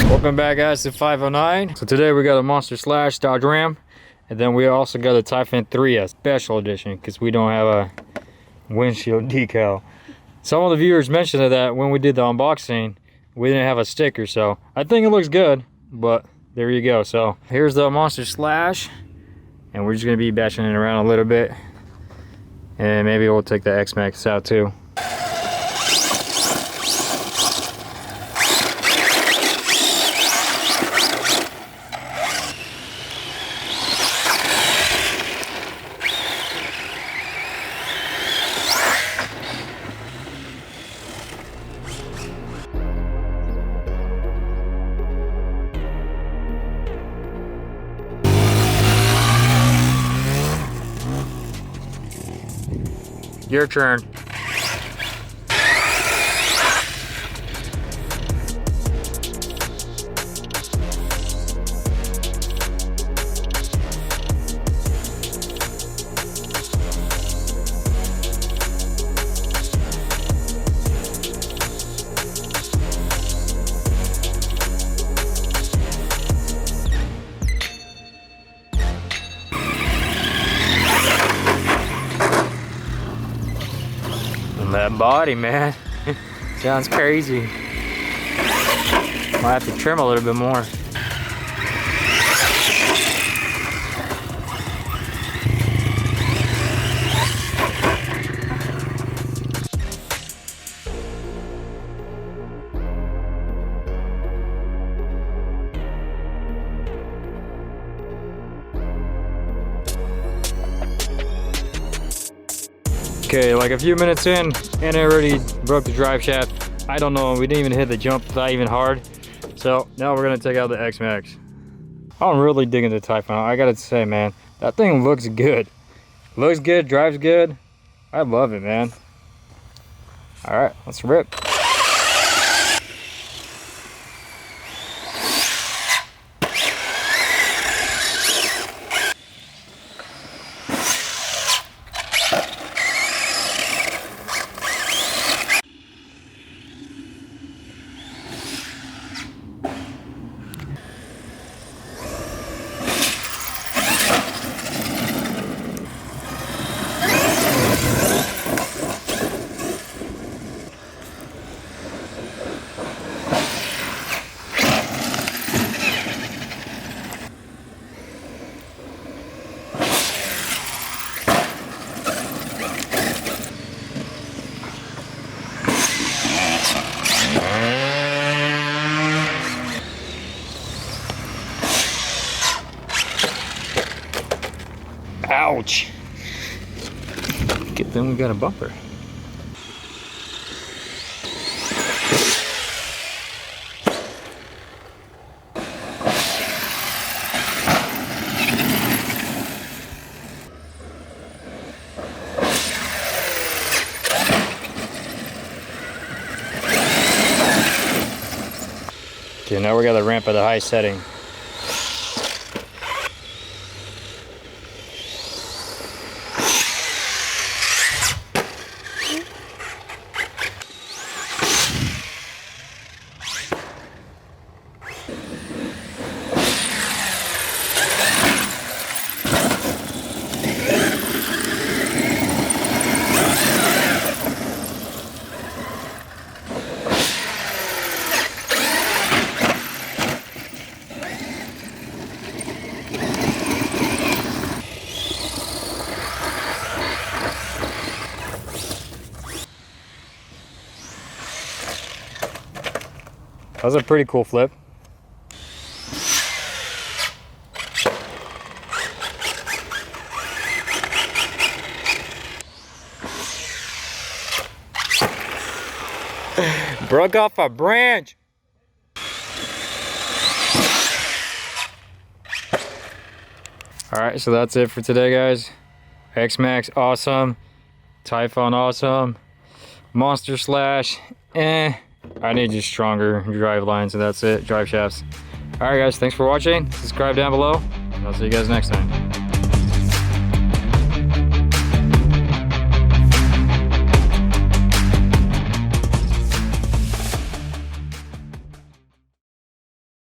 Welcome back, guys, to 509. So today we got a Monster Slash Dodge Ram, and then we also got a Typhon 3 special edition because we don't have a windshield decal. Some of the viewers mentioned that when we did the unboxing, we didn't have a sticker, so I think it looks good, but there you go. So here's the Monster Slash, and we're just gonna be bashing it around a little bit, and maybe we'll take the Xmaxx out too. Your turn. That body, man, sounds crazy. Might have to trim a little bit more. Okay, like a few minutes in, and I already broke the drive shaft. I don't know, we didn't even hit the jump that even hard. So now we're gonna take out the Xmaxx. I'm really digging the Typhon. I gotta say, man, that thing looks good. Looks good, drives good. I love it, man. All right, let's rip. Ouch! Good thing we got a bumper. Okay, now we got the ramp at the high setting. That was a pretty cool flip. Broke off a branch. All right, so that's it for today, guys. Xmaxx awesome, Typhon awesome, Monster Slash, I need just stronger drive lines, and that's it, drive shafts. All right, guys, thanks for watching. Subscribe down below, and I'll see you guys next time.